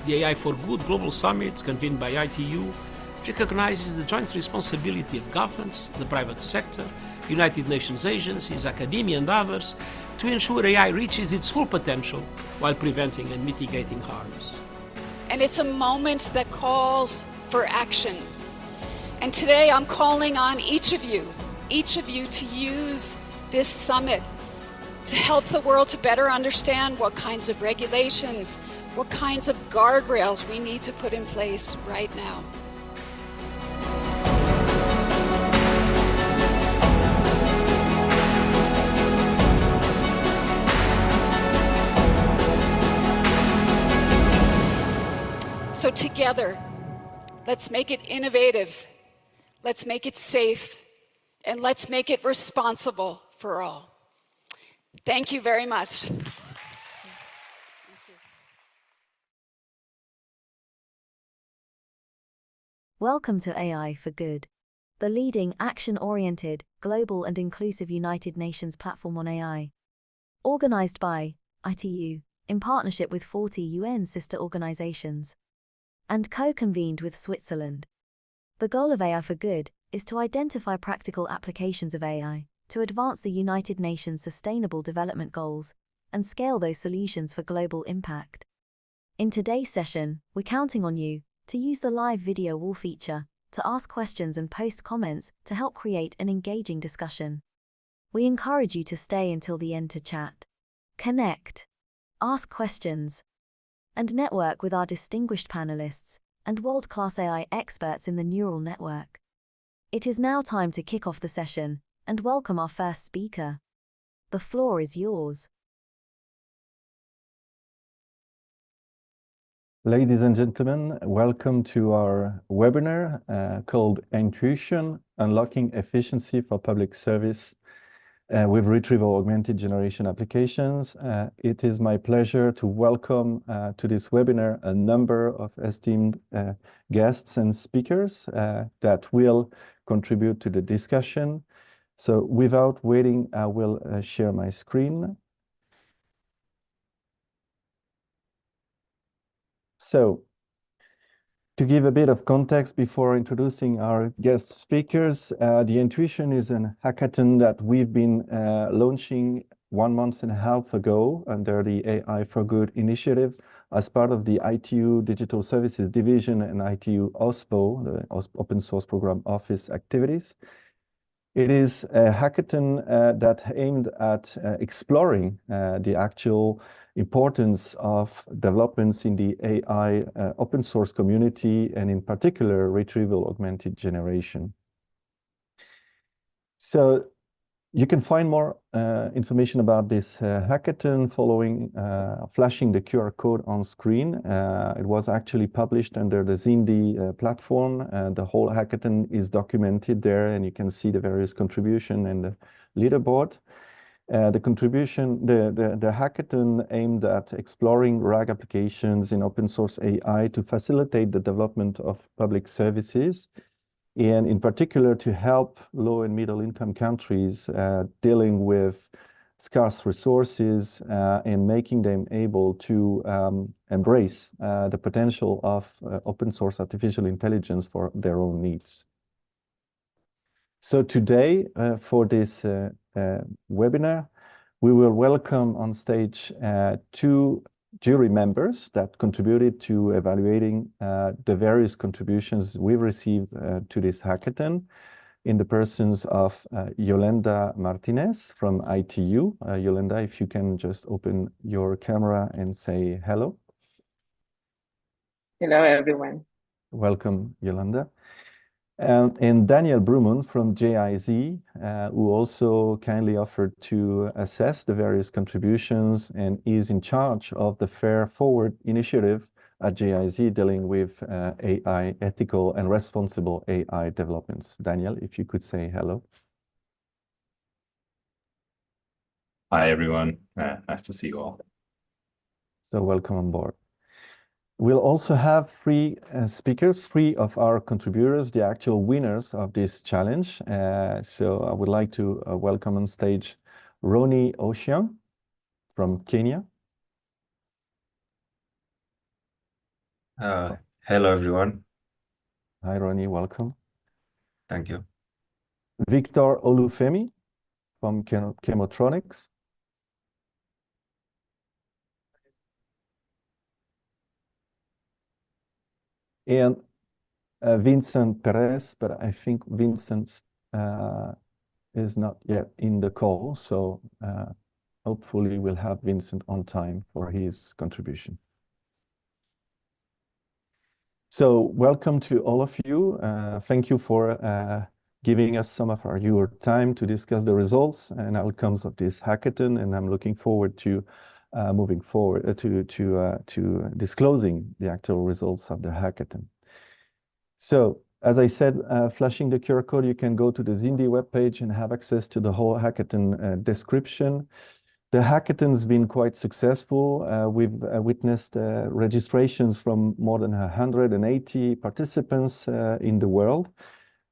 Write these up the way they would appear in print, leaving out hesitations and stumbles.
The AI for Good Global Summit, convened by ITU, recognizes the joint responsibility of governments, the private sector, United Nations agencies, academia and others to ensure AI reaches its full potential while preventing and mitigating harms. And it's a moment that calls for action. And today I'm calling on each of you to use this summit to help the world to better understand what kinds of regulations, what kinds of guardrails we need to put in place right now. So together, let's make it innovative, let's make it safe, and let's make it responsible for all. Thank you very much. Welcome to AI for Good, the leading action-oriented, global and inclusive United Nations platform on AI. Organized by ITU, in partnership with 40 UN sister organizations, and co-convened with Switzerland. The goal of AI for Good is to identify practical applications of AI to advance the United Nations Sustainable Development Goals and scale those solutions for global impact. In today's session, we're counting on you to use the live video wall feature to ask questions and post comments to help create an engaging discussion. We encourage you to stay until the end to chat, connect, ask questions, and network with our distinguished panelists and world-class AI experts in the neural network. It is now time to kick off the session and welcome our first speaker. The floor is yours. Ladies and gentlemen, welcome to our webinar called AIntuition, Unlocking Efficiency for Public Service with Retrieval Augmented Generation Applications. It is my pleasure to welcome to this webinar a number of esteemed guests and speakers that will contribute to the discussion. So without waiting, I will share my screen. So, to give a bit of context before introducing our guest speakers, the AIntuition is a hackathon that we've been launching 1.5 months ago under the AI for Good initiative as part of the ITU Digital Services Division and ITU OSPO, the Open Source Program Office activities. It is a hackathon that aimed at exploring the actual importance of developments in the AI open source community, and in particular, retrieval augmented generation. So you can find more information about this hackathon following flashing the QR code on screen. It was actually published under the Zindi platform. The whole hackathon is documented there, and you can see the various contributions and the leaderboard. The hackathon aimed at exploring RAG applications in open source AI to facilitate the development of public services, and in particular to help low and middle income countries dealing with scarce resources and making them able to embrace the potential of open source artificial intelligence for their own needs. So today, for this webinar, we will welcome on stage two jury members that contributed to evaluating the various contributions we've received to this hackathon, in the persons of Yolanda Martinez from ITU. Yolanda, if you can just open your camera and say hello. Hello, everyone. Welcome, Yolanda. And Daniel Brumund from JIZ, who also kindly offered to assess the various contributions and is in charge of the Fair Forward initiative at JIZ dealing with AI, ethical and responsible AI developments. Daniel, if you could say hello. Hi, everyone. Nice to see you all. So welcome on board. We'll also have three speakers, three of our contributors, the actual winners of this challenge. So I would like to welcome on stage Roni Ocean from Kenya. Hello, everyone. Hi, Ronnie, welcome. Thank you. Victor Olufemi from Chemotronics. And Vincent Perez, but I think Vincent is not yet in the call, so hopefully we'll have Vincent on time for his contribution. So welcome to all of you. Thank you for giving us some of your time to discuss the results and outcomes of this hackathon, and I'm looking forward to moving forward to disclosing the actual results of the hackathon. So, as I said, flashing the QR code, you can go to the Zindi webpage and have access to the whole hackathon description. The hackathon's been quite successful. We've witnessed registrations from more than 180 participants in the world,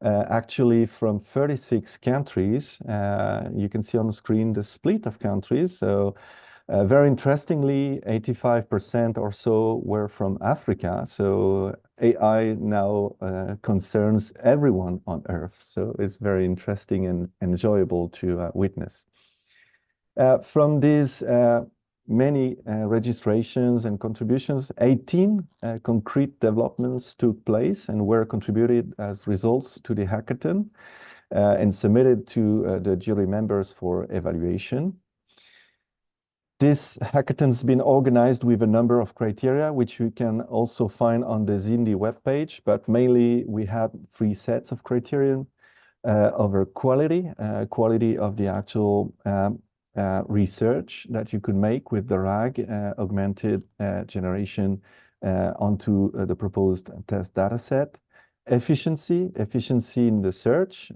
actually from 36 countries. You can see on the screen the split of countries. So very interestingly, 85% or so were from Africa. So AI now concerns everyone on Earth. So it's very interesting and enjoyable to witness. From these many registrations and contributions, 18 concrete developments took place and were contributed as results to the hackathon and submitted to the jury members for evaluation. This hackathon's been organized with a number of criteria, which you can also find on the Zindi webpage, but mainly we had 3 sets of criterion over quality of the actual research that you could make with the RAG augmented generation onto the proposed test data set. Efficiency in the search.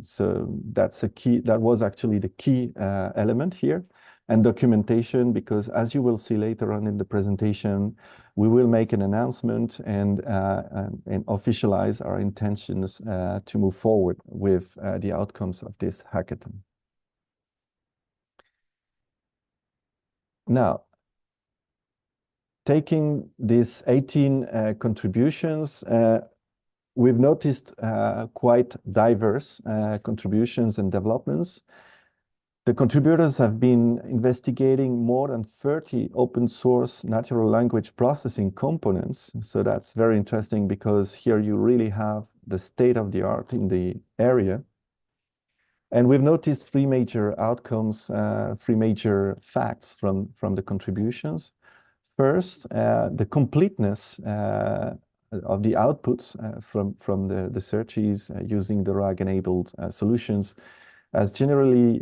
So that was actually the key element here. And documentation, because as you will see later on in the presentation, we will make an announcement and officialize our intentions to move forward with the outcomes of this hackathon. Now, taking these 18 contributions, we've noticed quite diverse contributions and developments. The contributors have been investigating more than 30 open source natural language processing components. So that's very interesting because here you really have the state of the art in the area. And we've noticed 3 major outcomes, 3 major facts from the contributions. First, the completeness of the outputs from the searches using the RAG-enabled solutions has generally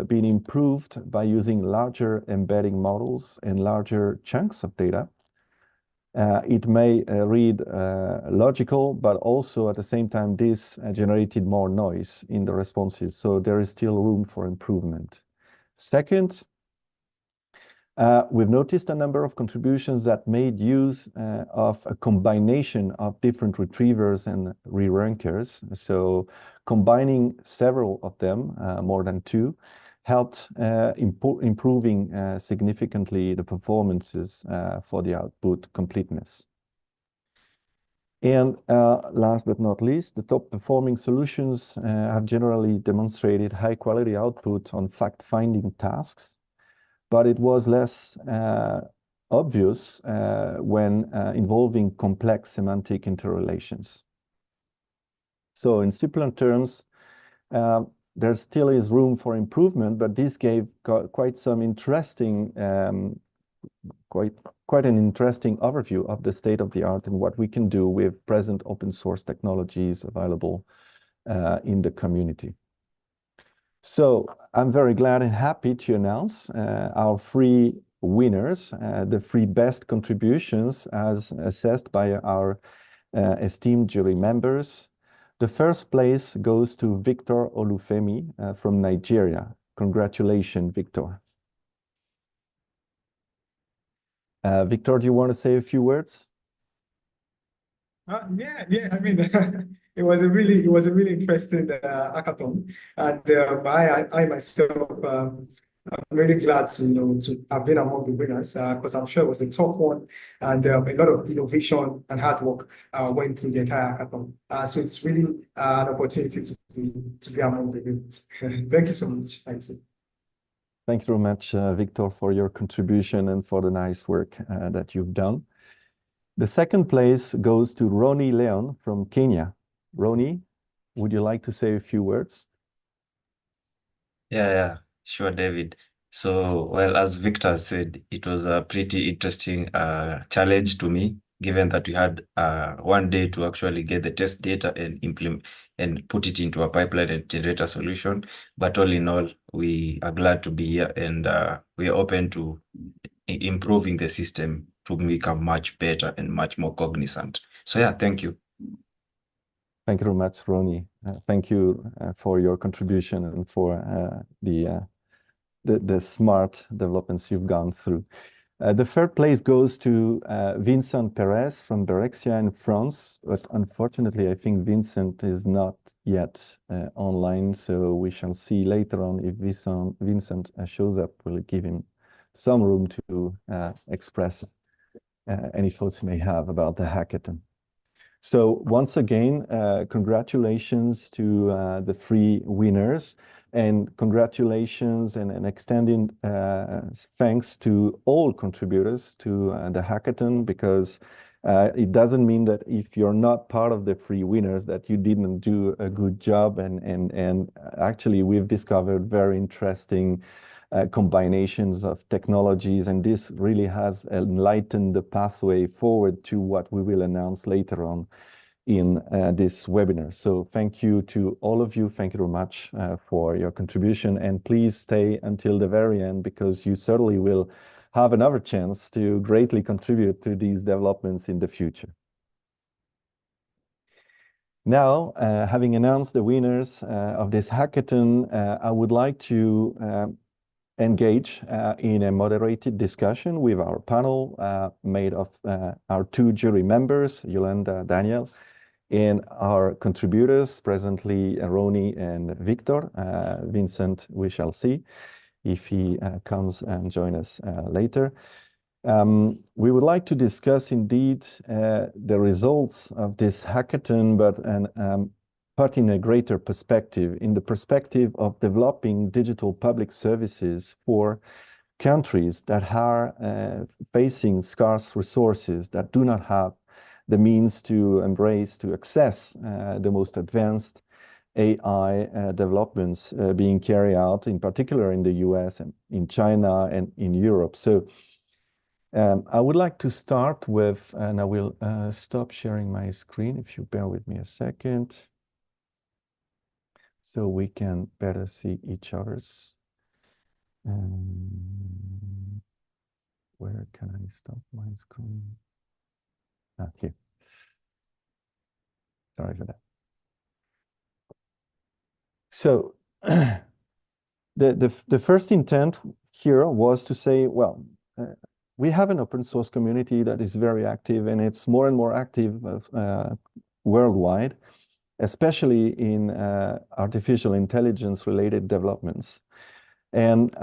been improved by using larger embedding models and larger chunks of data. It may read logical, but also at the same time, this generated more noise in the responses. So there is still room for improvement. Second, we've noticed a number of contributions that made use of a combination of different retrievers and re-rankers. So combining several of them, more than 2, helped improving significantly the performances for the output completeness. And last but not least, the top performing solutions have generally demonstrated high quality output on fact-finding tasks, but it was less obvious when involving complex semantic interrelations. So in simpler terms, there still is room for improvement, but this gave quite some interesting, quite an interesting overview of the state of the art and what we can do with present open source technologies available in the community. So I'm very glad and happy to announce our 3 winners, the 3 best contributions as assessed by our esteemed jury members. The first place goes to Victor Olufemi from Nigeria. Congratulations, Victor. Victor, do you want to say a few words? Yeah. I mean, it was a really interesting hackathon, and I myself I'm really glad to to have been among the winners because I'm sure it was a tough one, and a lot of innovation and hard work went through the entire hackathon. So it's really an opportunity to be among the winners. Thank you so much. Thanks. Thanks very much, Victor, for your contribution and for the nice work that you've done. The second place goes to Roni Leon from Kenya. Roni, would you like to say a few words? Yeah, sure, David. So, well, as Victor said, it was a pretty interesting challenge to me, given that we had 1 day to actually get the test data and implement and put it into a pipeline and generate a solution. But all in all, we are glad to be here, and we are open to improving the system to become much better and much more cognizant. So yeah, thank you. Thank you very much, Roni. Thank you for your contribution and for the smart developments you've gone through. The third place goes to Vincent Perez from Berexia in France, but unfortunately, I think Vincent is not yet online, so we shall see later on if Vincent shows up. We'll give him some room to express any thoughts he may have about the hackathon. So once again, congratulations to the 3 winners, and congratulations and extending thanks to all contributors to the hackathon, because it doesn't mean that if you're not part of the 3 winners that you didn't do a good job, and actually we've discovered very interesting combinations of technologies, and this really has enlightened the pathway forward to what we will announce later on in this webinar. So thank you to all of you. Thank you very much for your contribution, and please stay until the very end, because you certainly will have another chance to greatly contribute to these developments in the future. Now, having announced the winners of this hackathon, I would like to engage in a moderated discussion with our panel made of our 2 jury members, Yolanda, Daniel, and our contributors, presently Roni and Victor. Vincent, we shall see if he comes and join us later. We would like to discuss indeed the results of this hackathon, but in a greater perspective, in the perspective of developing digital public services for countries that are facing scarce resources, that do not have the means to embrace, to access the most advanced AI developments being carried out, in particular in the US and in China and in Europe. So I would like to start with, and I will stop sharing my screen if you bear with me a second, so we can better see each other's. Where can I stop my screen? Here. Sorry for that. So the first intent here was to say, well, we have an open source community that is very active, and it's more and more active worldwide, especially in artificial intelligence related developments. And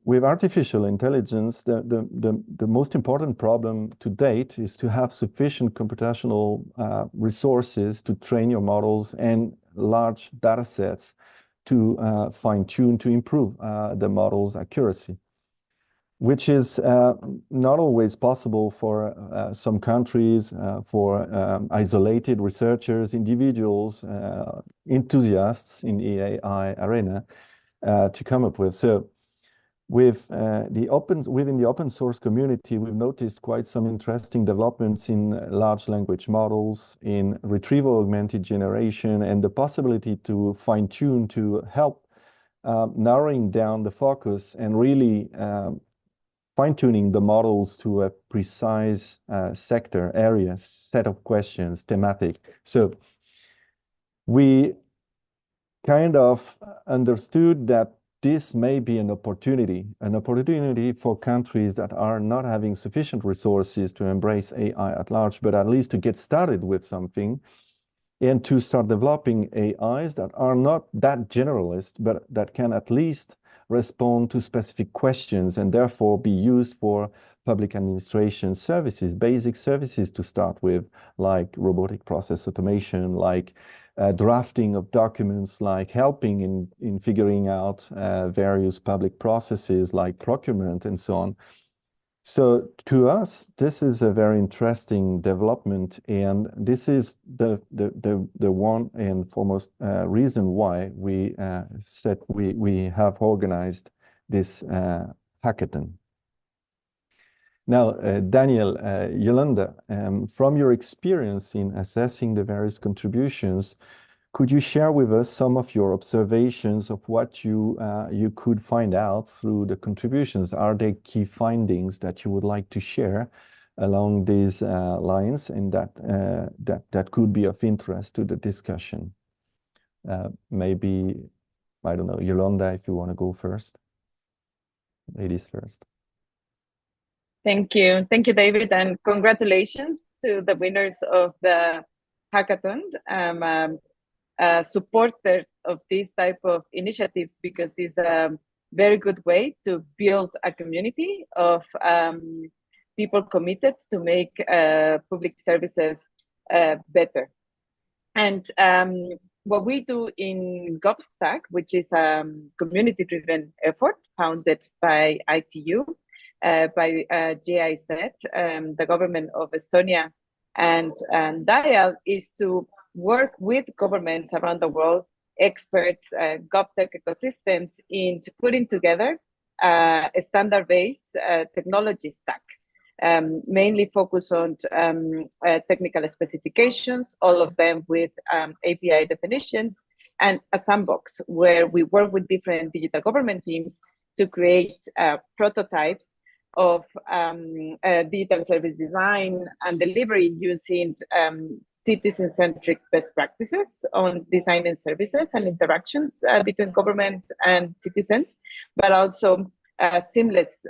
with artificial intelligence, the most important problem to date is to have sufficient computational resources to train your models and large data sets to fine-tune, to improve the model's accuracy, which is not always possible for some countries, for isolated researchers, individuals, enthusiasts in the AI arena to come up with. So within the open source community, we've noticed quite some interesting developments in large language models, in retrieval augmented generation, and the possibility to fine-tune, to help narrowing down the focus and really fine-tuning the models to a precise sector, area, set of questions, thematic. So we kind of understood that this may be an opportunity for countries that are not having sufficient resources to embrace AI at large, but at least to get started with something and to start developing AIs that are not that generalist, but that can at least respond to specific questions and therefore be used for public administration services, basic services to start with, like robotic process automation, like drafting of documents, like helping in figuring out various public processes like procurement and so on. So to us, this is a very interesting development, and this is the one and foremost reason why we we have organized this hackathon. Now, Daniel, Yolanda, from your experience in assessing the various contributions, could you share with us some of your observations of what you could find out through the contributions? Are there key findings that you would like to share along these lines, and that could be of interest to the discussion? Maybe, I don't know, Yolanda, if you want to go first. Ladies first. Thank you, David, and congratulations to the winners of the hackathon. Supporter of these type of initiatives because it's a very good way to build a community of people committed to make public services better. And what we do in GovStack, which is a community-driven effort founded by ITU, by GIZ, the government of Estonia, and DIAL, is to work with governments around the world, experts, GovTech ecosystems, in putting together a standard-based technology stack, mainly focus on technical specifications, all of them with API definitions, and a sandbox where we work with different digital government teams to create prototypes of digital service design and delivery using citizen-centric best practices on designing services and interactions between government and citizens, but also seamless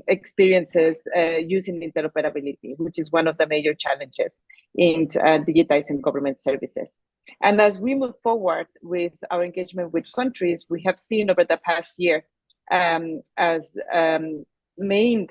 experiences using interoperability, which is one of the major challenges in digitizing government services. And as we move forward with our engagement with countries, we have seen over the past year as main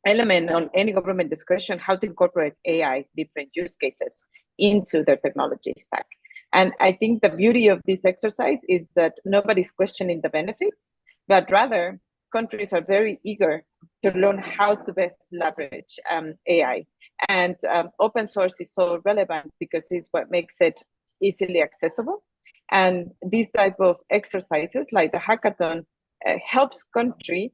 element on any government discussion how to incorporate AI, different use cases, into their technology stack. And I think the beauty of this exercise is that nobody's questioning the benefits, but rather countries are very eager to learn how to best leverage AI. And open source is so relevant because it's what makes it easily accessible. And these type of exercises, like the hackathon, helps country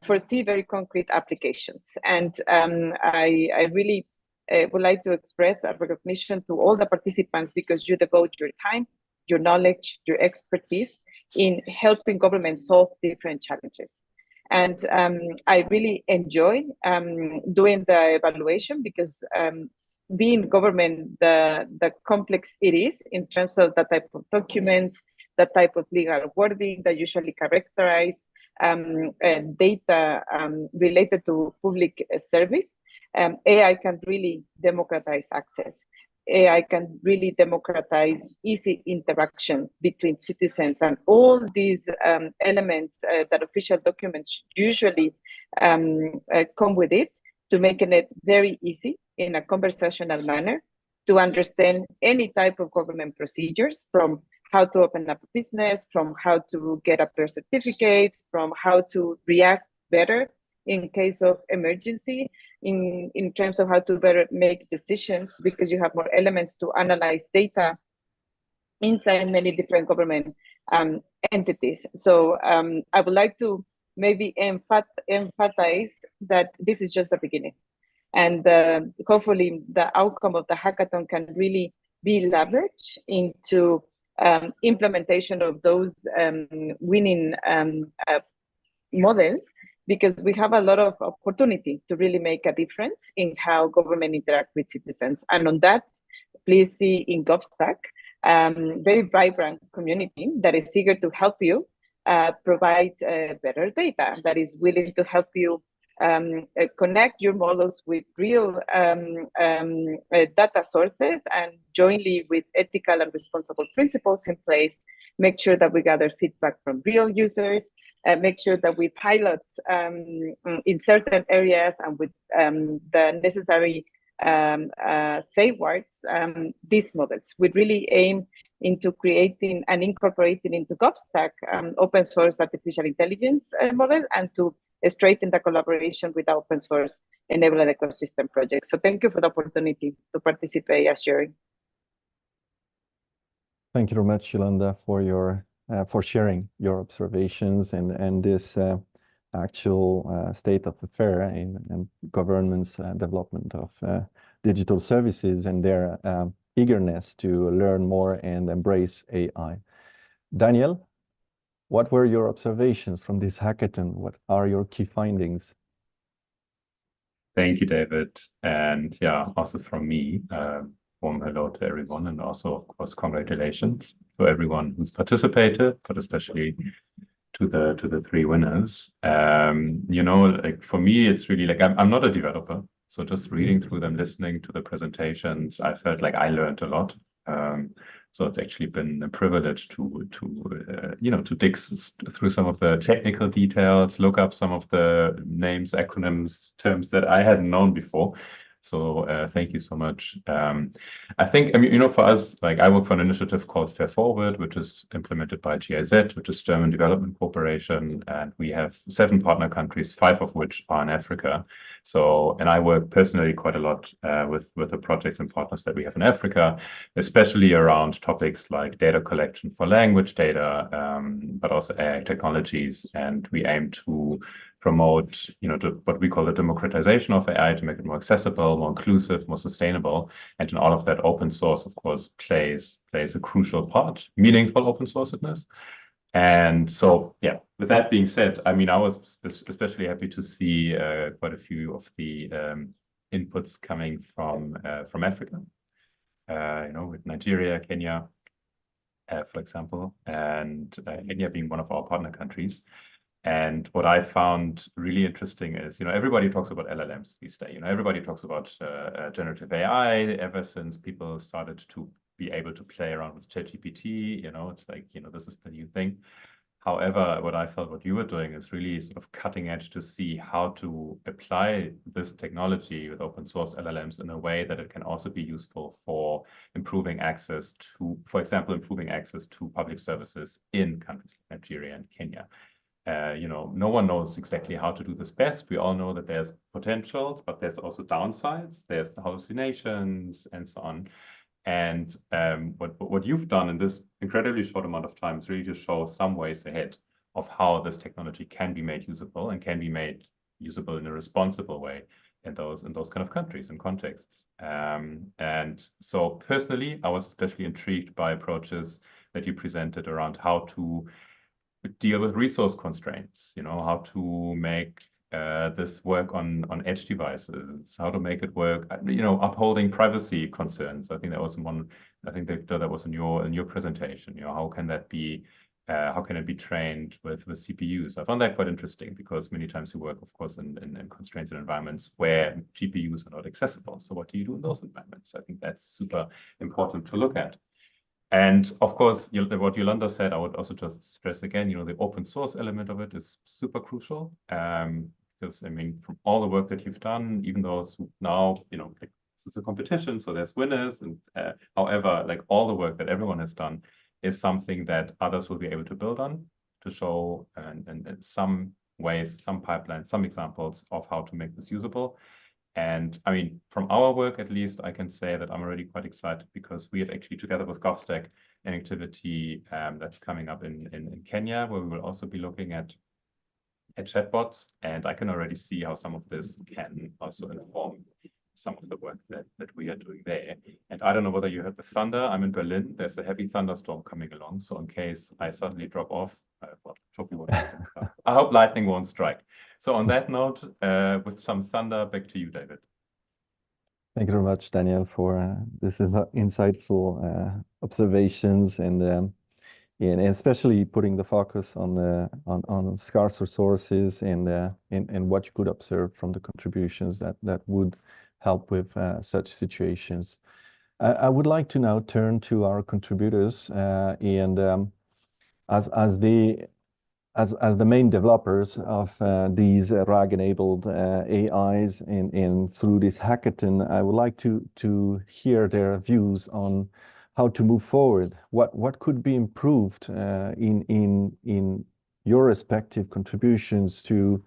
foresee very concrete applications. And I really would like to express a recognition to all the participants because you devote your time, your knowledge, your expertise in helping governments solve different challenges. And I really enjoy doing the evaluation because being government, the complex it is in terms of the type of documents, the type of legal wording that usually characterize data related to public service. AI can really democratize access. AI can really democratize easy interaction between citizens, and all these elements that official documents usually come with it, to making it very easy in a conversational manner to understand any type of government procedures, from how to open up a business, from how to get a birth certificate, from how to react better in case of emergency, in terms of how to better make decisions, because you have more elements to analyze data inside many different government entities. So I would like to maybe emphasize that this is just the beginning. And hopefully the outcome of the hackathon can really be leveraged into implementation of those winning models, because we have a lot of opportunity to really make a difference in how government interact with citizens. And on that, please see in GovStack, very vibrant community that is eager to help you provide better data, that is willing to help you connect your models with real data sources, and jointly with ethical and responsible principles in place, make sure that we gather feedback from real users, make sure that we pilot in certain areas and with the necessary safeguards these models. We really aim into creating and incorporating into GovStack open source artificial intelligence model, and to straighten the collaboration with open source enabling ecosystem projects. So thank you for the opportunity to participate as sharing. Thank you very much, Yolanda, for your for sharing your observations and this actual state of affair in government's development of digital services and their eagerness to learn more and embrace AI. Daniel, what were your observations from this hackathon? What are your key findings? Thank you, David. And yeah, also from me, warm hello to everyone, and also, of course, congratulations to everyone who's participated, but especially to the three winners. You know, like for me, it's really like I'm not a developer, so just reading through them, listening to the presentations, I felt like I learned a lot. So it's actually been a privilege to you know, to dig through some of the technical details, look up some of the names, acronyms, terms that I hadn't known before. So thank you so much. I think, I mean, you know, for us, like I work for an initiative called Fair Forward, which is implemented by GIZ, which is German Development Corporation. And we have 7 partner countries, 5 of which are in Africa. So, and I work personally quite a lot with the projects and partners that we have in Africa, especially around topics like data collection for language data, but also AI technologies. And we aim to promote, you know, what we call the democratization of AI, to make it more accessible, more inclusive, more sustainable. And in all of that, open source, of course, plays a crucial part, meaningful open sourcedness. And so, yeah, with that being said, I mean, I was especially happy to see quite a few of the inputs coming from Africa, you know, with Nigeria, Kenya, for example, and Kenya being one of our partner countries. And what I found really interesting is, you know, everybody talks about LLMs these days. You know, everybody talks about generative AI ever since people started to be able to play around with ChatGPT. You know, it's like, you know, this is the new thing. However, what I felt what you were doing is really sort of cutting edge to see how to apply this technology with open source LLMs in a way that it can also be useful for improving access to, for example, improving access to public services in countries like Nigeria and Kenya. You know, no one knows exactly how to do this best. We all know that there's potentials, but there's also downsides. There's hallucinations and so on. And what you've done in this incredibly short amount of time is really to show some ways ahead of how this technology can be made usable, and can be made usable in a responsible way in those kind of countries and contexts. And so personally, I was especially intrigued by approaches that you presented around how to deal with resource constraints, you know, how to make this work on edge devices, how to make it work, you know, upholding privacy concerns. I think that was one, I think that was in your presentation, you know, how can that be, how can it be trained with CPUs? I found that quite interesting, because many times you work, of course, in constraints and environments where GPUs are not accessible. So what do you do in those environments? I think that's super important to look at. And of course, what Yolanda said, I would also just stress again, you know, the open source element of it is super crucial. Because, I mean, from all the work that you've done, even those who now, you know, it's a competition, so there's winners. And however, like all the work that everyone has done is something that others will be able to build on, to show in some ways, some pipelines, some examples of how to make this usable. And I mean, from our work, at least, I can say that I'm already quite excited, because we have actually, together with GovStack, an activity that's coming up in Kenya, where we will also be looking at chatbots. And I can already see how some of this can also inform some of the work that we are doing there. And I don't know whether you heard the thunder. I'm in Berlin. There's a heavy thunderstorm coming along. So in case I suddenly drop off, I hope lightning won't strike. So on that note, with some thunder, back to you, David. Thank you very much, Daniel, for this is insightful observations, and especially putting the focus on scarce resources and what you could observe from the contributions that would help with such situations. I would like to now turn to our contributors, and as the main developers of these RAG-enabled AIs in through this hackathon, I would like to hear their views on how to move forward. What could be improved in your respective contributions to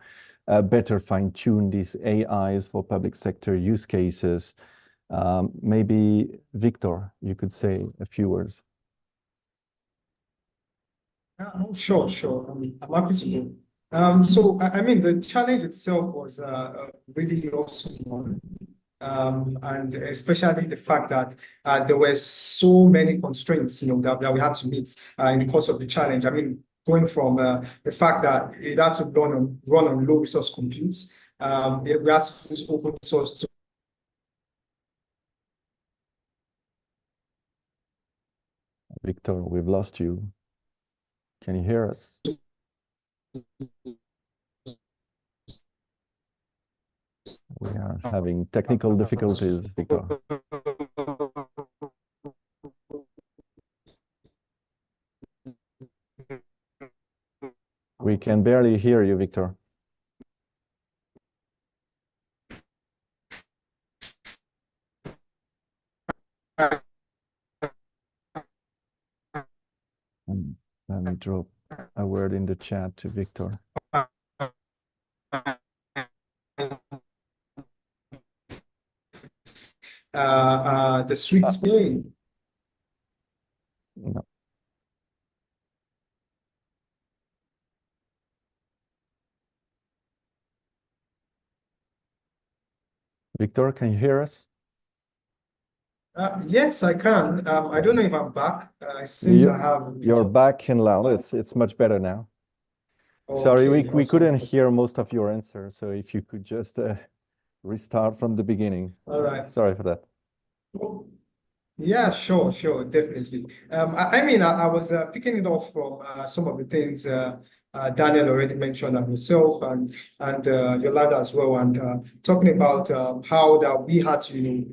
better fine-tune these AIs for public sector use cases? Maybe Victor, you could say a few words. Sure. I'm happy to go. So I mean, the challenge itself was a really awesome one. And especially the fact that there were so many constraints, that we had to meet in the course of the challenge. I mean, going from the fact that it had to run on low resource computes, we had to use open source. Victor, we've lost you. Can you hear us? We are having technical difficulties, Victor. We can barely hear you, Victor. Let me drop a word in the chat to Victor. The sweet spot. No. Victor, can you hear us? Yes, I can. I don't know if I'm back. It seems I have. You're back and loud. It's much better now. Sorry, we couldn't hear most of your answer. So if you could just restart from the beginning. All right. Sorry for that. Yeah, sure, definitely. I mean, I was picking it off from some of the things Daniel already mentioned, and yourself and Yolanda as well, and talking about how that we had to,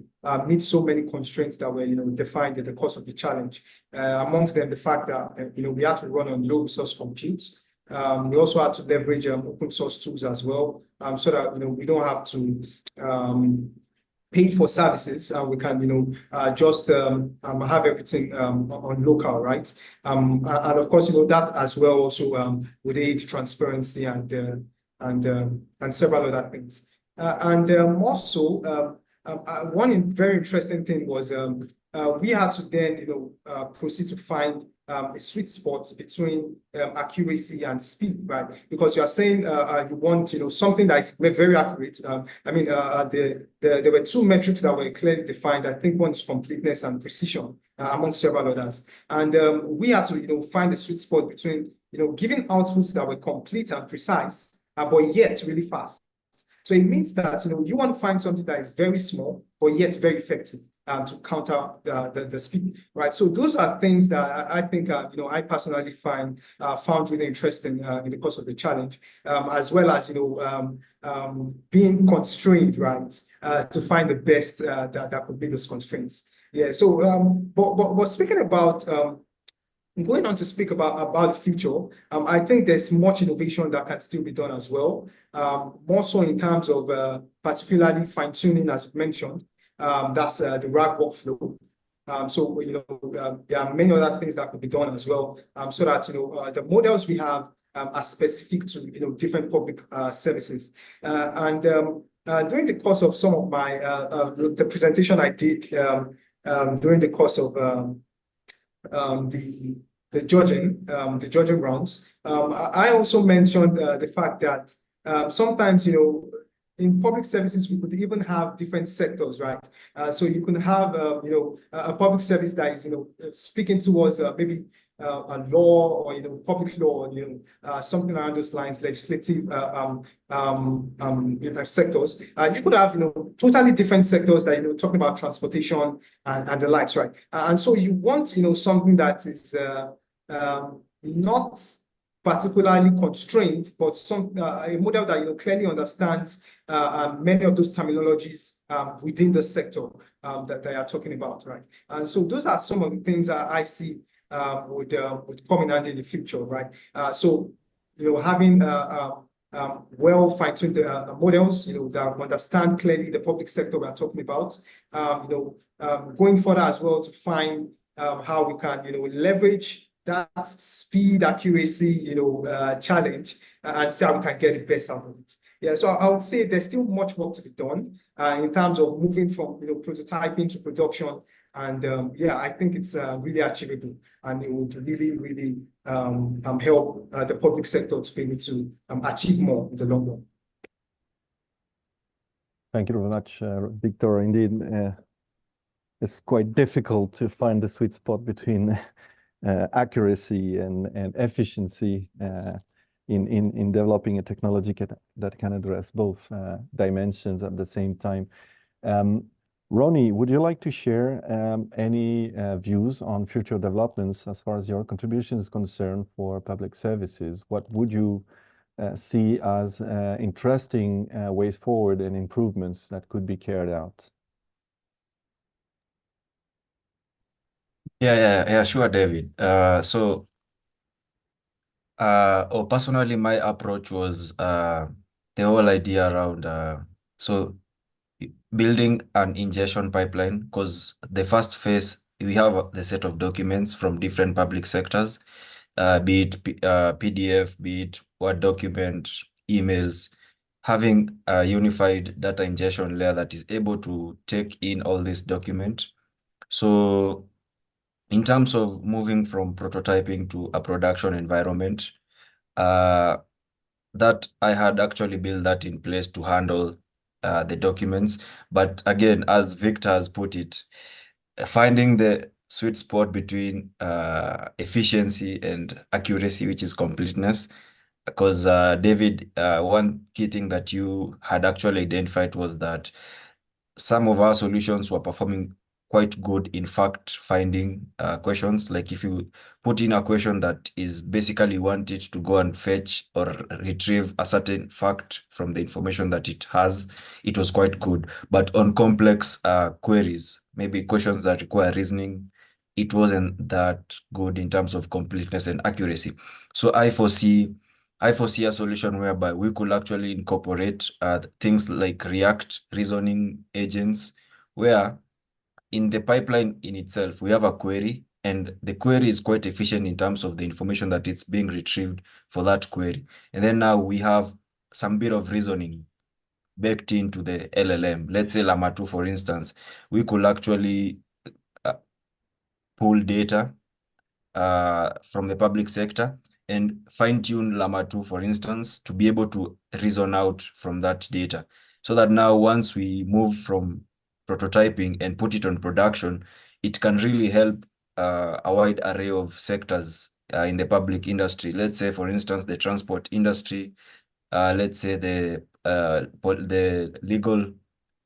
meet so many constraints that were, defined in the course of the challenge. Amongst them, the fact that we had to run on low resource compute. We also had to leverage open source tools as well, so that we don't have to pay for services, and we can just have everything on local, right? And of course, that as well also would aid transparency and several other things. And also, one very interesting thing was we had to then proceed to find a sweet spot between accuracy and speed, right? Because you are saying you want something that is very accurate. I mean, there were two metrics that were clearly defined. I think one is completeness and precision, among several others. And we had to find a sweet spot between giving outputs that were complete and precise, but yet really fast. So it means that you want to find something that is very small but yet very effective to counter the speed, right? So those are things that I think I personally found really interesting in the course of the challenge, as well as being constrained, right, to find the best that could be those constraints. Yeah. So but speaking about going on to speak about the future, I think there's much innovation that can still be done as well, more so in terms of particularly fine-tuning, as you mentioned. That's the RAG workflow. So there are many other things that could be done as well, so that the models we have are specific to different public services. And during the course of some of my the presentation I did during the course of the judging rounds, I also mentioned the fact that sometimes in public services we could even have different sectors, right? So you can have a public service that is speaking towards maybe a law or public law, something around those lines, legislative sectors. You could have totally different sectors that talking about transportation and the likes, right? And so you want something that is not particularly constrained, but a model that clearly understands many of those terminologies within the sector that they are talking about, right? And so those are some of the things that I see would come in handy in the future, right? So, having well fine-tuned models, that understand clearly the public sector we are talking about, going further as well to find how we can, leverage that speed, accuracy, challenge, and see how we can get the best out of it. Yeah, so I would say there's still much work to be done in terms of moving from, prototyping to production. And yeah, I think it's really achievable, and it would really, really help the public sector to be able to achieve more in the long run. Thank you very much, Victor. Indeed, it's quite difficult to find the sweet spot between accuracy and efficiency in developing a technology that can address both dimensions at the same time. Ronnie, would you like to share any views on future developments as far as your contribution is concerned for public services? What would you see as interesting ways forward and improvements that could be carried out? Yeah, sure, David. Personally, my approach was the whole idea around building an ingestion pipeline, because the first phase, we have the set of documents from different public sectors, be it PDF, be it Word document, emails, having a unified data ingestion layer that is able to take in all these documents. So in terms of moving from prototyping to a production environment, that I had actually built that in place to handle the documents. But again, as Victor has put it, finding the sweet spot between efficiency and accuracy, which is completeness. Because David, one key thing that you had actually identified was that some of our solutions were performing quite good in fact finding questions. Like if you put in a question that is basically want it to go and fetch or retrieve a certain fact from the information that it has, it was quite good. But on complex queries, maybe questions that require reasoning, it wasn't that good in terms of completeness and accuracy. So I foresee a solution whereby we could actually incorporate things like React reasoning agents, where in the pipeline in itself, we have a query, and the query is quite efficient in terms of the information that it's being retrieved for that query. And then now we have some bit of reasoning baked into the LLM. Let's say Llama 2, for instance, we could actually pull data from the public sector and fine-tune Llama 2, for instance, to be able to reason out from that data. So that now once we move from prototyping and put it on production, it can really help a wide array of sectors in the public industry. Let's say, for instance, the transport industry, let's say the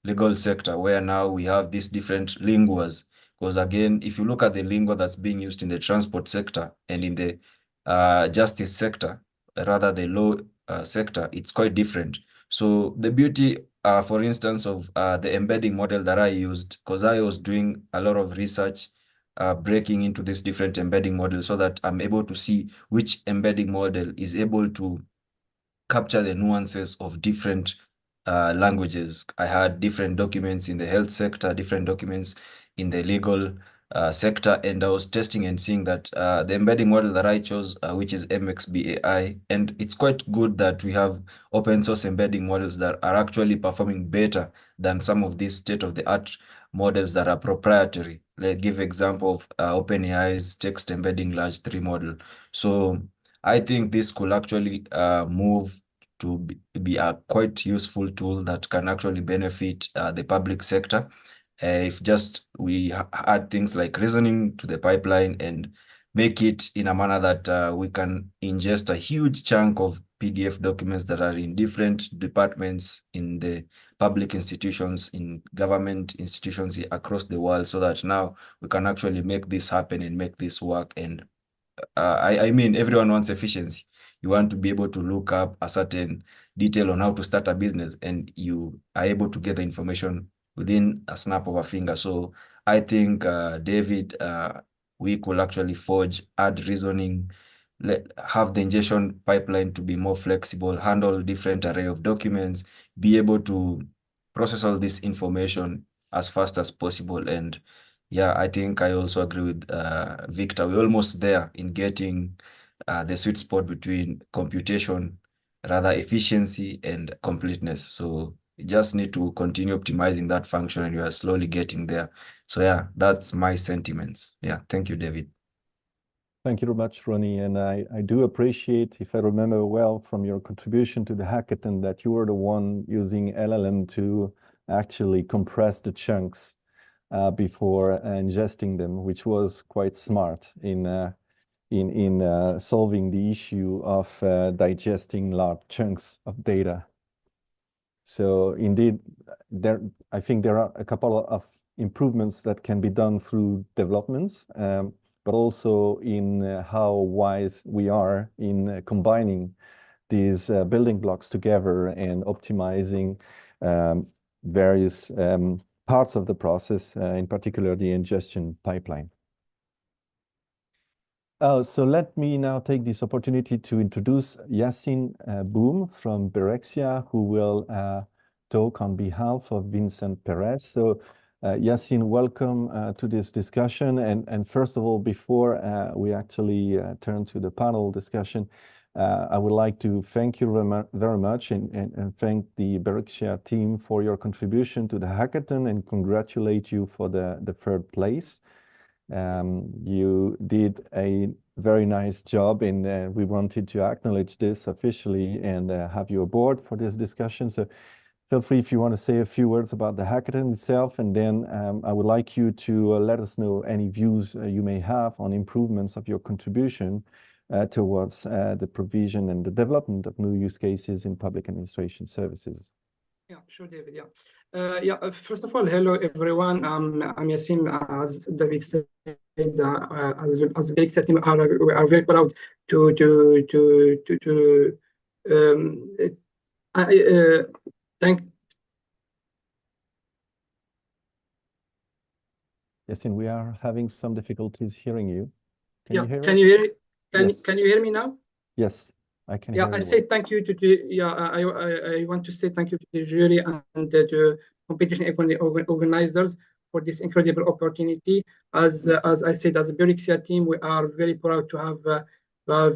legal sector, where now we have these different linguas. Because again, if you look at the lingua that's being used in the transport sector and in the justice sector, rather the law sector, it's quite different. So the beauty, for instance, of the embedding model that I used, because I was doing a lot of research, breaking into these different embedding models so that I'm able to see which embedding model is able to capture the nuances of different languages. I had different documents in the health sector, different documents in the legal sector, and I was testing and seeing that the embedding model that I chose, which is MXBAI, and it's quite good that we have open source embedding models that are actually performing better than some of these state-of-the-art models that are proprietary. Let's give example of OpenAI's text embedding large 3 model. So I think this could actually move to be a quite useful tool that can actually benefit the public sector. If just we add things like reasoning to the pipeline and make it in a manner that we can ingest a huge chunk of PDF documents that are in different departments in the public institutions, in government institutions across the world, so that now we can actually make this happen and make this work. And I mean, everyone wants efficiency. You want to be able to look up a certain detail on how to start a business, and you are able to get the information within a snap of a finger. So I think, David, we could actually forge, add reasoning, have the ingestion pipeline to be more flexible, handle different array of documents, be able to process all this information as fast as possible. And yeah, I think I also agree with Victor. We're almost there in getting the sweet spot between computation, rather efficiency and completeness. So you just need to continue optimizing that function, and you are slowly getting there. So yeah, that's my sentiments. Yeah, thank you, David. Thank you very much, Ronnie. And I do appreciate, if I remember well from your contribution to the hackathon, that you were the one using LLM to actually compress the chunks before ingesting them, which was quite smart in solving the issue of digesting large chunks of data. So indeed, I think there are a couple of improvements that can be done through developments, but also in how wise we are in combining these building blocks together and optimizing various parts of the process, in particular the ingestion pipeline. So let me now take this opportunity to introduce Yassine Boom from Berexia, who will talk on behalf of Vincent Perez. So Yassine, welcome to this discussion. And first of all, before we actually turn to the panel discussion, I would like to thank you very much and thank the Berexia team for your contribution to the hackathon and congratulate you for the third place. You did a very nice job, and we wanted to acknowledge this officially and have you aboard for this discussion. So feel free if you want to say a few words about the hackathon itself, and then I would like you to let us know any views you may have on improvements of your contribution towards the provision and the development of new use cases in public administration services. Yeah, sure, David. Yeah. First of all, hello everyone. I'm Yassine. As David said, as Berexia team, we are very proud to thank. Yassine, we are having some difficulties hearing you. Can you hear it? Can you hear me now? Yes. I can hear you. I say thank you to I want to say thank you to the jury and to competition organizers for this incredible opportunity. As I said, as a Berexia team, we are very proud to have,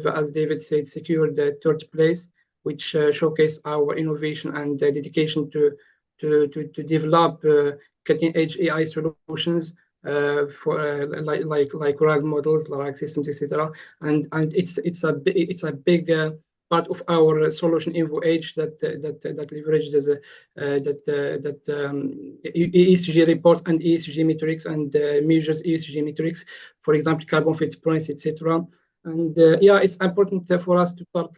as David said, secured the third place, which showcase our innovation and dedication to develop cutting-edge AI solutions for like RAG models, RAG systems, etc. And it's a big part of our solution InfoEdge that leverages ESG reports and ESG metrics and measures ESG metrics, for example, carbon footprints, etc. And it's important for us to talk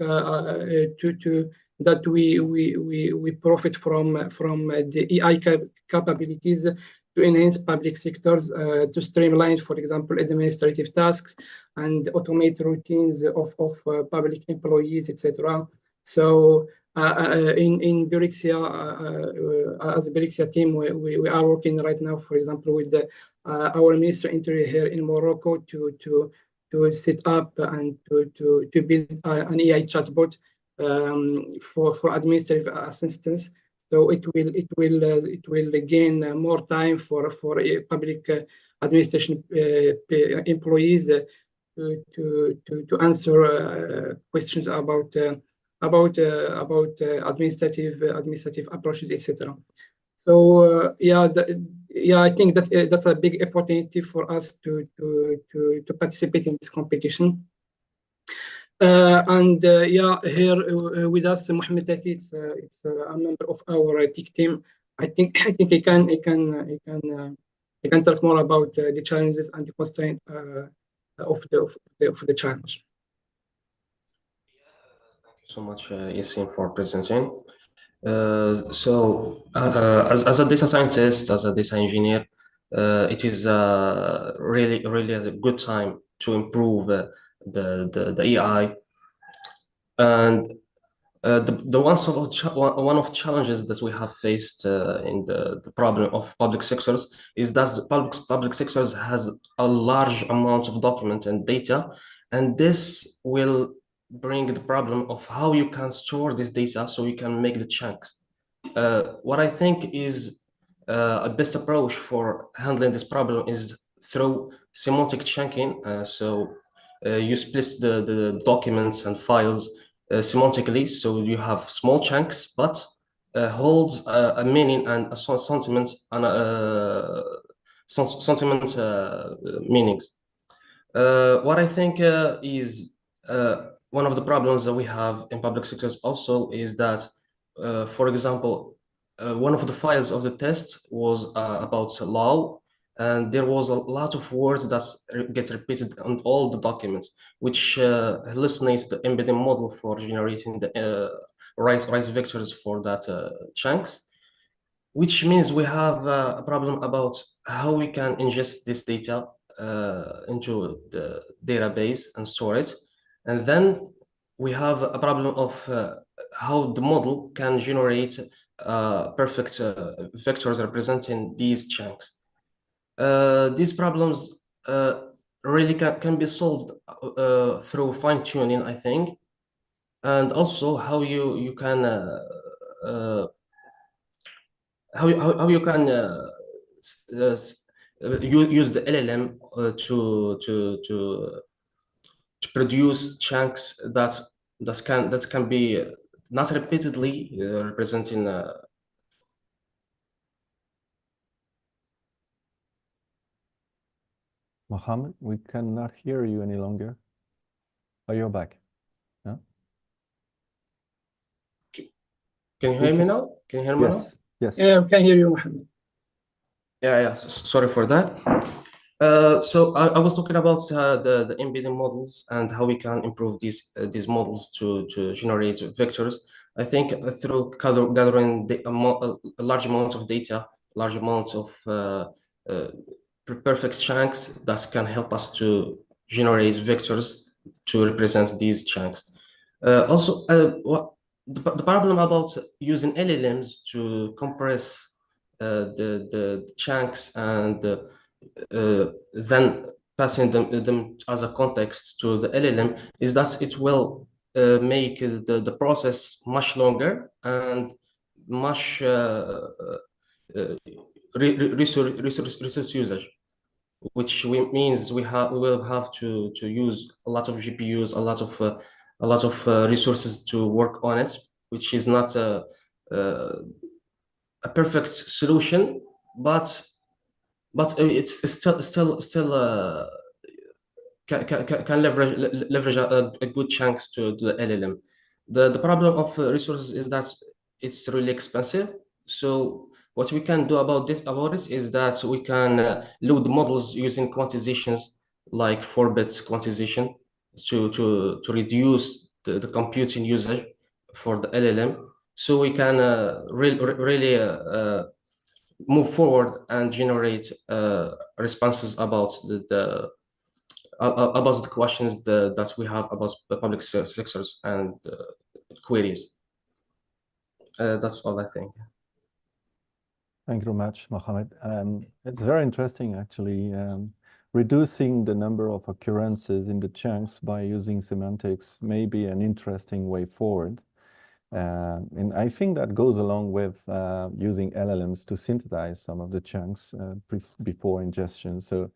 that we profit from the AI capabilities to enhance public sectors, to streamline, for example, administrative tasks and automate routines of public employees, etc. So in Berexia, as a Berexia team, we are working right now, for example, with our Minister Interior here in Morocco to set up and to build an AI chatbot for administrative assistance. So it will gain more time for public administration employees to answer questions about administrative approaches, etc. So I think that that's a big opportunity for us to participate in this competition. Here with us, Mohammed Tati, it's a member of our tech team. I think he can talk more about the challenges and the constraint of the challenge. Thank you so much, Yassine, for presenting. As a data scientist, as a data engineer, it is really a good time to improve the AI. And One of challenges that we have faced in the problem of public sectors is that the public sectors has a large amount of documents and data, and this will bring the problem of how you can store this data so you can make the chunks. What I think is a best approach for handling this problem is through semantic chunking. You split the documents and files semantically, so you have small chunks, but holds a meaning and a sentiment and sentiment meanings. What I think is one of the problems that we have in public sectors also is that, for example, one of the files of the test was about law, and there was a lot of words that get repeated on all the documents, which hallucinates the embedding model for generating the rice vectors for that chunks, which means we have a problem about how we can ingest this data into the database and store it. And then we have a problem of how the model can generate perfect vectors representing these chunks. These problems really can be solved through fine-tuning, I think, and also how you can how you can use the LLM to produce chunks that can be not repeatedly representing. Mohammed, we cannot hear you any longer. Oh, you're back. No? Can you hear me now? Can you hear me now? Yes. Yeah, we can hear you, Mohammed. Yeah. Sorry for that. So I was talking about the embedding models and how we can improve these models to generate vectors. I think through gathering a large amount of data, large amount of perfect chunks that can help us to generate vectors to represent these chunks. Also, the problem about using LLMs to compress the chunks and then passing them as a context to the LLM is that it will make the process much longer and much resource usage, which means we will have to use a lot of GPUs, a lot of resources to work on it, which is not a perfect solution, but it's still can leverage a good chunks to the LLM. The problem of resources is that it's really expensive. So what we can do about this is that we can load models using quantizations like 4-bit quantization to reduce the computing usage for the LLM. So we can really move forward and generate responses about the questions that we have about the public sectors and queries. That's all I think. Thank you very much, Mohammed. It's very interesting, actually. Reducing the number of occurrences in the chunks by using semantics may be an interesting way forward. And I think that goes along with using LLMs to synthesize some of the chunks before ingestion. So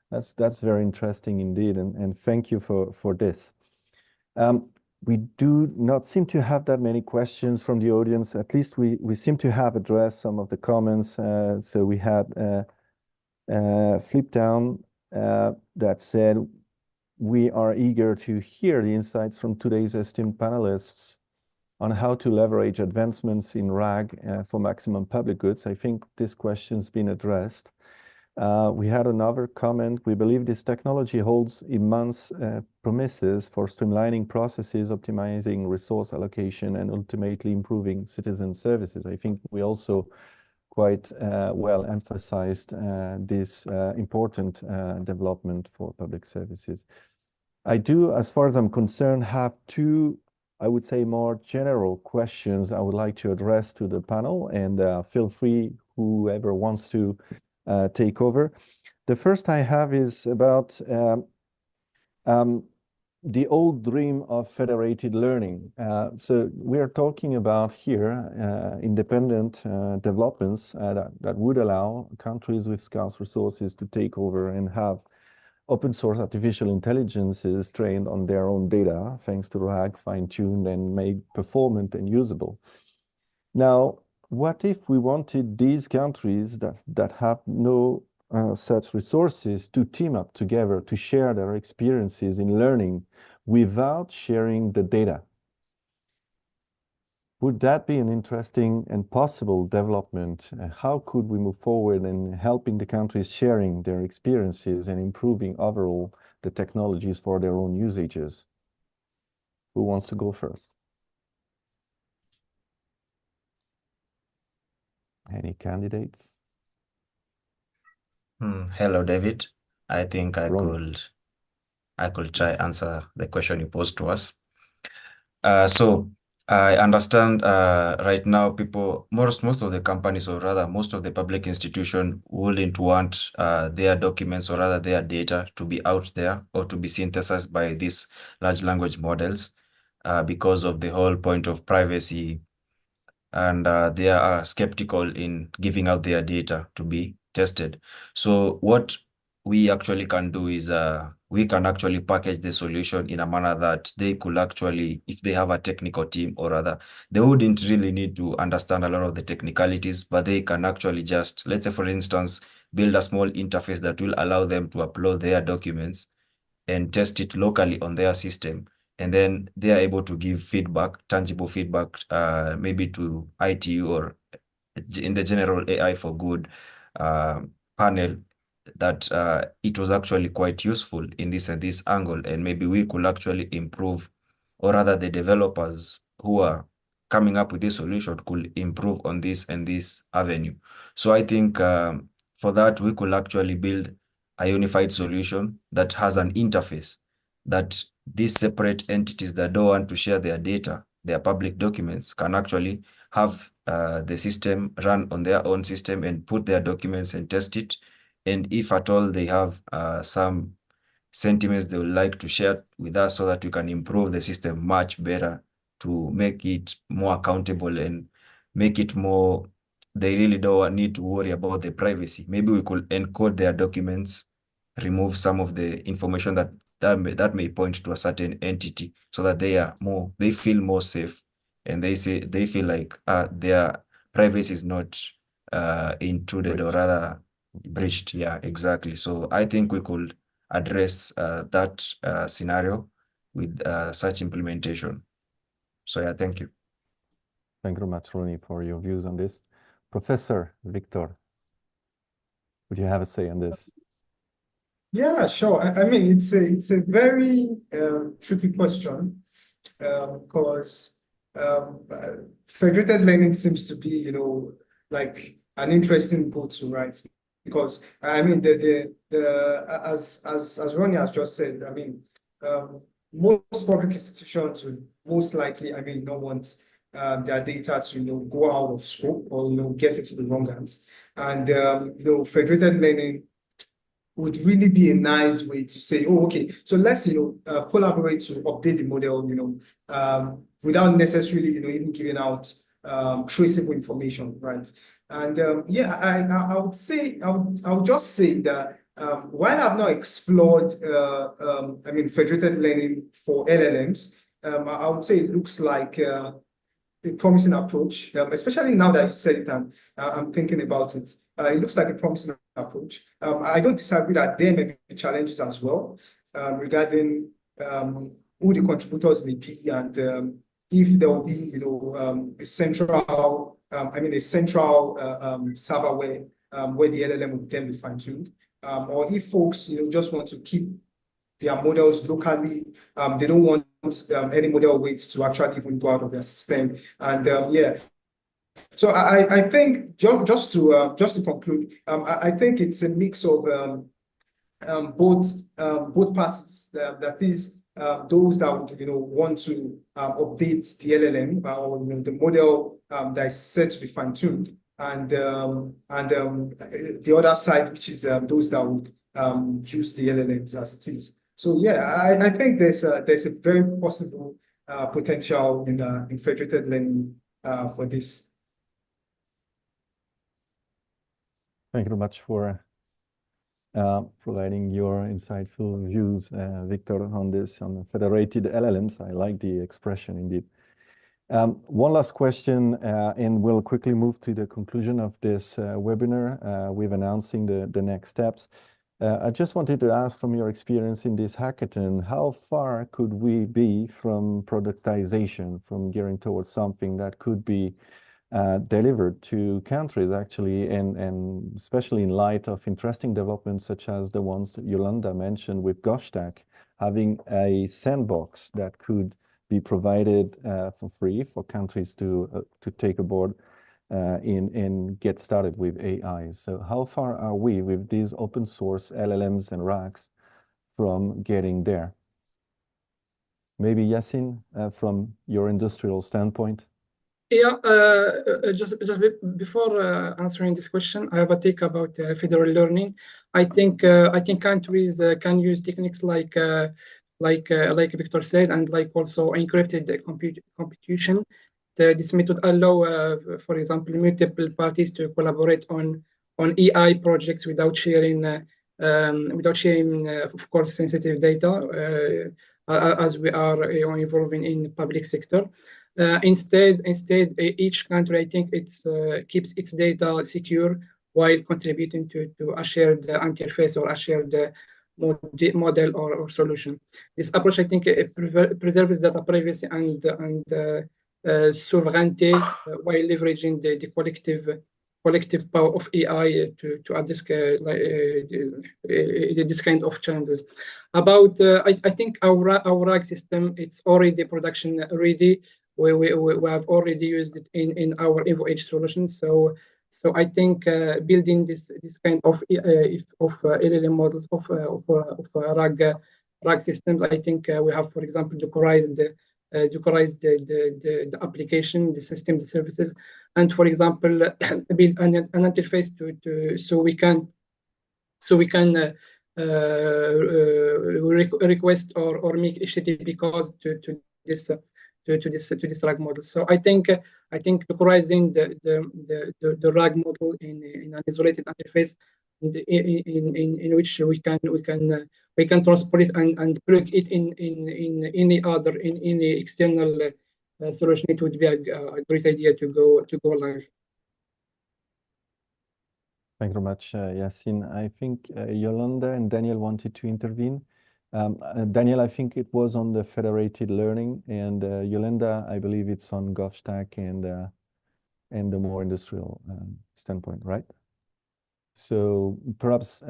that's very interesting indeed, and thank you for this. We do not seem to have that many questions from the audience. At least we seem to have addressed some of the comments. So we had Flip Down that said, we are eager to hear the insights from today's esteemed panelists on how to leverage advancements in RAG for maximum public goods. I think this question's been addressed. We had another comment. We believe this technology holds immense promises for streamlining processes, optimizing resource allocation, and ultimately improving citizen services. I think we also quite well emphasized this important development for public services. I do, as far as I'm concerned, have two I would say, more general questions I would like to address to the panel, and feel free, whoever wants to take over. The first I have is about the old dream of federated learning. So we are talking about here independent developments that would allow countries with scarce resources to take over and have open source artificial intelligences trained on their own data, thanks to RAG, fine-tuned and made performant and usable. Now, what if we wanted these countries that have no such resources to team up together to share their experiences in learning without sharing the data? Would that be an interesting and possible development? How could we move forward in helping the countries sharing their experiences and improving overall the technologies for their own usages? Who wants to go first? Any candidates? Hello, David. I think I could try answer the question you posed to us. So I understand right now most of the companies, or rather most of the public institution, wouldn't want their documents, or rather their data, to be out there or to be synthesized by these large language models because of the whole point of privacy, and they are skeptical in giving out their data to be tested. So what we actually can do is we can actually package the solution in a manner that they could actually, if they have a technical team, or rather, they wouldn't really need to understand a lot of the technicalities, but they can actually just, let's say, for instance, build a small interface that will allow them to upload their documents and test it locally on their system. And then they are able to give feedback, tangible feedback, maybe to ITU or in the general AI for Good panel, that it was actually quite useful in this and this angle, and maybe we could actually improve, or rather the developers who are coming up with this solution could improve on this and this avenue. So I think for that, we could actually build a unified solution that has an interface that these separate entities that don't want to share their data, their public documents, can actually have the system run on their own system and put their documents and test it. And if at all they have some sentiments they would like to share with us, so that we can improve the system much better to make it more accountable and make it more, they really don't need to worry about the privacy. Maybe we could encode their documents, remove some of the information that may point to a certain entity, so that they feel more safe, and they feel like their privacy is not intruded, or rather breached. Yeah, exactly. So I think we could address that scenario with such implementation. So yeah, thank you. Thank you very much, Ronnie, for your views on this. Professor Victor, would you have a say on this? Yeah, sure. I mean, it's a very tricky question because federated learning seems to be, like an interesting go-to, right? Because I mean, as Ronnie has just said, I mean, most public institutions would most likely, I mean, not want their data to go out of scope or get into the wrong hands. And federated learning would really be a nice way to say, oh, okay, so let's collaborate to update the model, without necessarily even giving out traceable information, right? And yeah, I would say I would just say that while I've not explored I mean federated learning for LLMs, I would say it looks like a promising approach, especially now that you said it and I'm thinking about it. It looks like a promising approach. I don't disagree that there may be challenges as well regarding who the contributors may be, and if there will be, a central, server where the LLM would then be fine-tuned, or if folks, just want to keep their models locally, they don't want any model weights to actually even go out of their system, and yeah. So I think just to conclude, I think it's a mix of both parties. That is, those that would want to update the LLM or the model that is said to be fine-tuned, and the other side, which is those that would use the LLMs as it is. So yeah, I think there's a very possible potential in federated learning for this. Thank you very much for providing your insightful views, Victor, on this, on the federated LLMs. I like the expression indeed. One last question, and we'll quickly move to the conclusion of this webinar. We're announcing the next steps. I just wanted to ask, from your experience in this hackathon, how far could we be from productization, from gearing towards something that could be delivered to countries, actually, and especially in light of interesting developments such as the ones that Yolanda mentioned with GovStack, having a sandbox that could be provided for free for countries to take aboard and get started with AI. So how far are we with these open source LLMs and RAGs from getting there? Maybe Yassine, from your industrial standpoint. Yeah, just before answering this question, I have a take about federal learning. I think countries can use techniques like Victor said, and like also encrypted computation. This method allow, for example, multiple parties to collaborate on AI projects without sharing, of course, sensitive data, as we are evolving in the public sector. Instead, each country, I think, keeps its data secure while contributing to a shared interface or a shared model or solution. This approach, I think, preserves data privacy and sovereignty while leveraging the collective power of AI to address this kind of challenges. About, I think our RAG system, it's already production ready. We have already used it in our EvoEdge solution. So I think building this kind of LLM models of RAG systems, I think we have, for example, decorated the application, the system, the services, and, for example, build an interface so we can request or make HTTP calls to this RAG model. So I think decorating the RAG model in an isolated interface in which we can transport it and plug it in any external solution, it would be a great idea to go live. Thank you very much, Yassine. I think Yolanda and Daniel wanted to intervene. Daniel, I think it was on the federated learning, and Yolanda, I believe it's on GovStack and the more industrial standpoint, right? So perhaps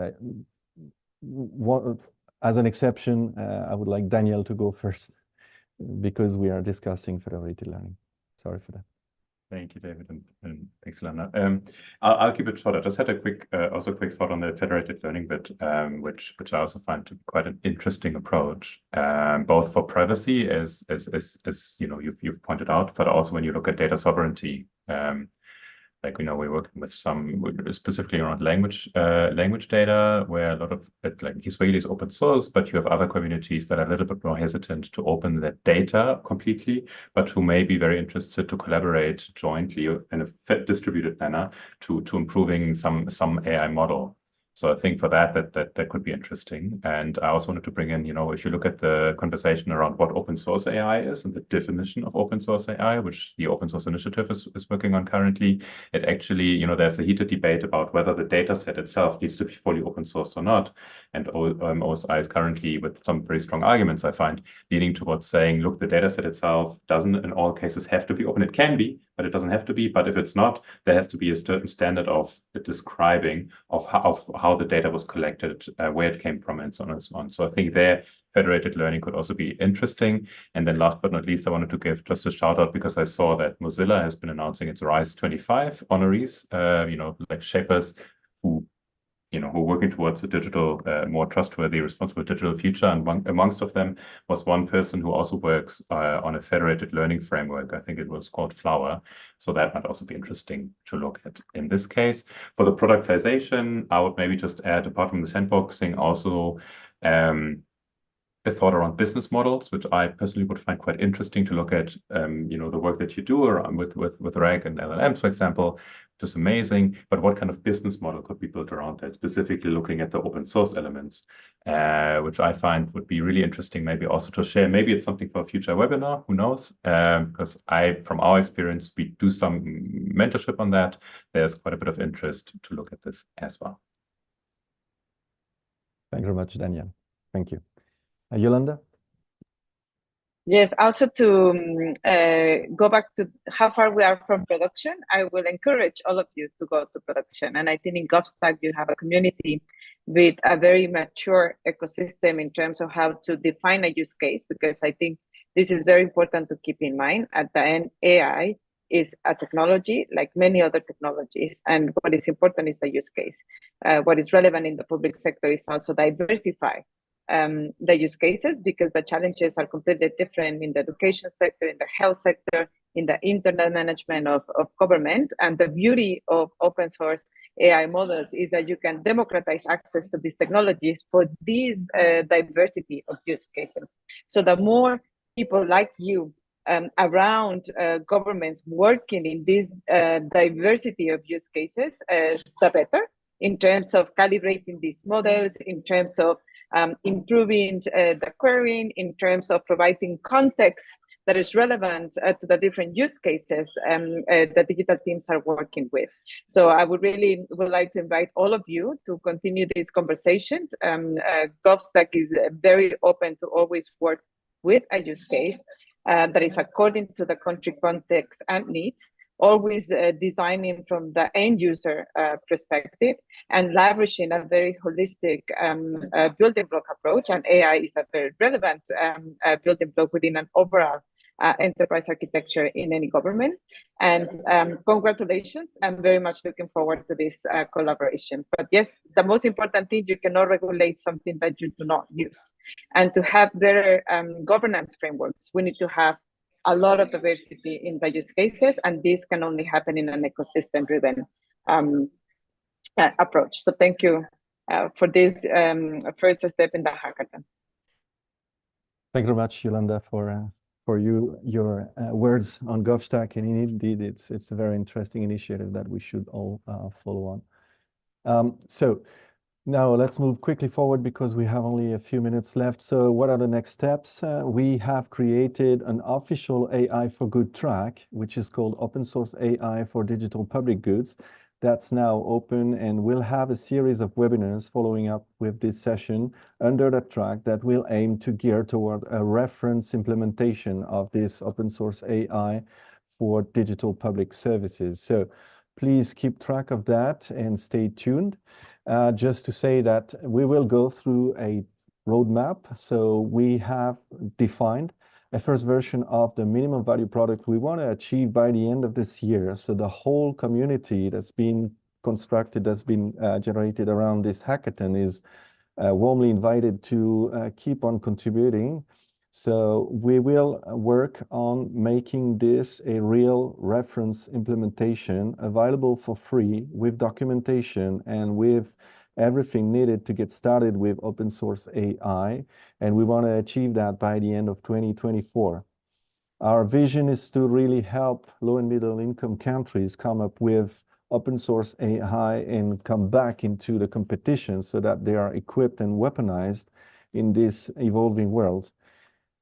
as an exception, I would like Daniel to go first because we are discussing federated learning. Sorry for that. Thank you, David, and thanks, Yolanda. I'll keep it short. I just had a quick thought on the federated learning bit, which I also find to be quite an interesting approach, both for privacy, as you've pointed out, but also when you look at data sovereignty. Like we're working with specifically around language data, where a lot of it, like Kiswahili, is open source, but you have other communities that are a little bit more hesitant to open that data completely, but who may be very interested to collaborate jointly in a distributed manner to improving some AI model. So I think for that could be interesting. And I also wanted to bring in, if you look at the conversation around what open source AI is and the definition of open source AI, which the Open Source Initiative is working on currently, it actually, there's a heated debate about whether the data set itself needs to be fully open sourced or not. And OSI is currently, with some very strong arguments, I find, leaning towards saying, look, the data set itself doesn't in all cases have to be open. It can be, but it doesn't have to be. But if it's not, there has to be a certain standard of describing of how the data was collected, where it came from, and so on and so on. So I think there, federated learning could also be interesting. And then last but not least, I wanted to give just a shout out because I saw that Mozilla has been announcing its RISE 25 honorees, like shapers who, who are working towards a digital, more trustworthy, responsible digital future. And amongst of them was one person who also works on a federated learning framework. I think it was called Flower. So that might also be interesting to look at in this case. For the productization, I would maybe just add, apart from the sandboxing, also a thought around business models, which I personally would find quite interesting to look at, the work that you do around with RAG and LLMs, for example, which is amazing. But what kind of business model could be built around that? Specifically looking at the open source elements, which I find would be really interesting, maybe also to share. Maybe it's something for a future webinar, who knows? Because from our experience, we do some mentorship on that. There's quite a bit of interest to look at this as well. Thank you very much, Daniel. Thank you. Yolanda? Yes, also to go back to how far we are from production, I will encourage all of you to go to production. And I think in GovStack, you have a community with a very mature ecosystem in terms of how to define a use case, because I think this is very important to keep in mind. At the end, AI is a technology like many other technologies. And what is important is the use case. What is relevant in the public sector is also diversify the use cases, because the challenges are completely different in the education sector, in the health sector, in the internet management of government. And the beauty of open source AI models is that you can democratize access to these technologies for these diversity of use cases. So the more people like you around governments working in this diversity of use cases, the better, in terms of calibrating these models, in terms of improving the querying, in terms of providing context that is relevant to the different use cases that digital teams are working with. So I would like to invite all of you to continue this conversation. GovStack is very open to always work with a use case that is according to the country context and needs, always designing from the end user perspective and leveraging a very holistic building block approach. And AI is a very relevant building block within an overall enterprise architecture in any government. And congratulations, I'm very much looking forward to this collaboration. But yes, the most important thing, you cannot regulate something that you do not use. And to have better governance frameworks, we need to have a lot of diversity in the use cases, and this can only happen in an ecosystem-driven approach. So thank you for this first step in the hackathon. Thank you very much, Yolanda, for your words on GovStack, and indeed it's a very interesting initiative that we should all follow on. So now let's move quickly forward because we have only a few minutes left. So what are the next steps? We have created an official AI for Good track, which is called Open Source AI for Digital Public Goods. That's now open, and we'll have a series of webinars following up with this session under that track that will aim to gear toward a reference implementation of this open source AI for digital public services. So please keep track of that and stay tuned. Just to say that we will go through a roadmap. So we have defined a first version of the minimum value product we want to achieve by the end of this year. So the whole community that's been constructed, that's been generated around this hackathon is warmly invited to keep on contributing. So we will work on making this a real reference implementation available for free with documentation and with everything needed to get started with open source AI. And we want to achieve that by the end of 2024. Our vision is to really help low and middle income countries come up with open source AI and come back into the competition so that they are equipped and weaponized in this evolving world.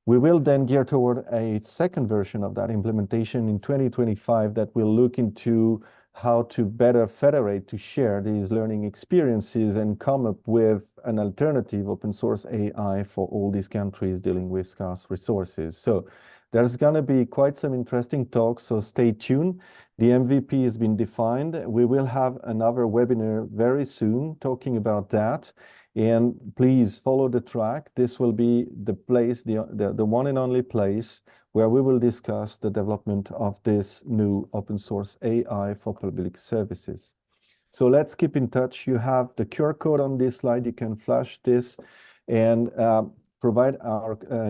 We will then gear toward a second version of that implementation in 2025 that will look into how to better federate, to share these learning experiences and come up with an alternative open source AI for all these countries dealing with scarce resources. So there's going to be quite some interesting talks, so stay tuned. The MVP has been defined. We will have another webinar very soon talking about that. And please follow the track. This will be the place, the one and only place where we will discuss the development of this new open source AI for public services. So let's keep in touch. You have the QR code on this slide. You can flash this and provide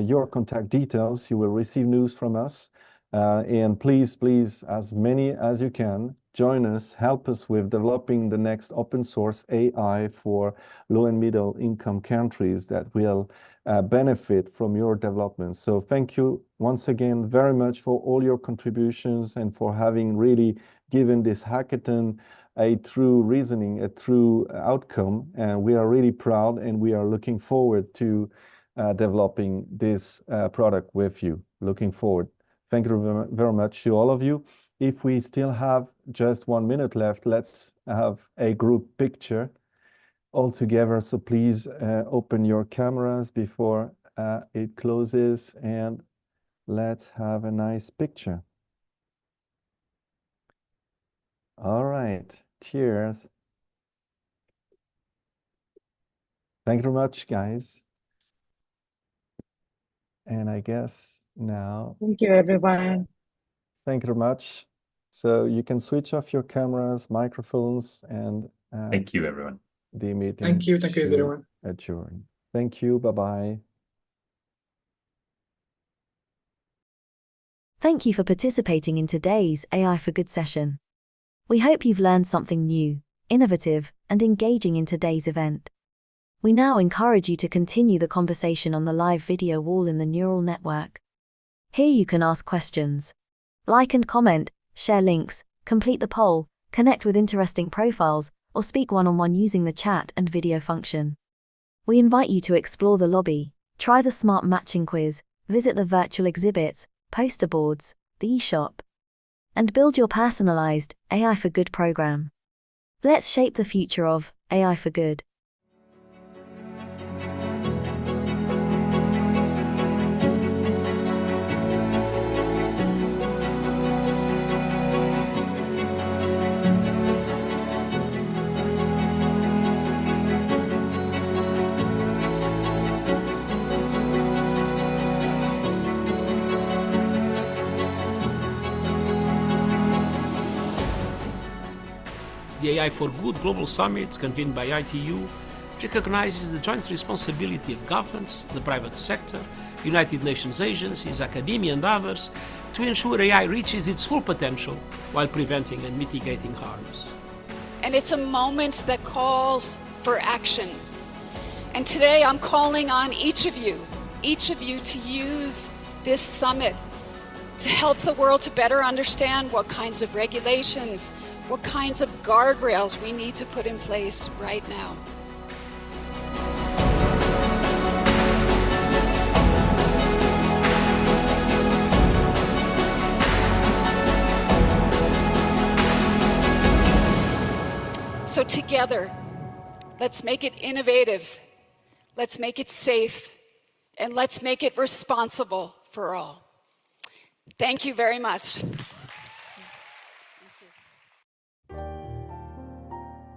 your contact details. You will receive news from us. And please, as many as you can, join us, help us with developing the next open source AI for low and middle income countries that will benefit from your development. So thank you once again very much for all your contributions and for having really given this hackathon a true reasoning, a true outcome. And we are really proud and we are looking forward to developing this product with you. Looking forward. Thank you very much to all of you. If we still have just 1 minute left, let's have a group picture all together. So please open your cameras before it closes and let's have a nice picture. All right, cheers. Thank you very much, guys. And I guess now. Thank you, everyone. Thank you very much. So you can switch off your cameras, microphones, and thank you, everyone. The meeting. Thank you, everyone. Adjourn. Thank you. Bye-bye. Thank you for participating in today's AI for Good session. We hope you've learned something new, innovative, and engaging in today's event. We now encourage you to continue the conversation on the live video wall in the neural network. Here you can ask questions, like and comment, share links, complete the poll, connect with interesting profiles, or speak one-on-one using the chat and video function. We invite you to explore the lobby, try the smart matching quiz, visit the virtual exhibits, poster boards, the eShop, and build your personalized AI for Good program. Let's shape the future of AI for Good. The AI for Good Global Summit, convened by ITU, recognizes the joint responsibility of governments, the private sector, United Nations agencies, academia, and others to ensure AI reaches its full potential while preventing and mitigating harms. And it's a moment that calls for action. And today I'm calling on each of you to use this summit to help the world to better understand what kinds of regulations, what kinds of guardrails we need to put in place right now. So together, let's make it innovative, let's make it safe, and let's make it responsible for all. Thank you very much.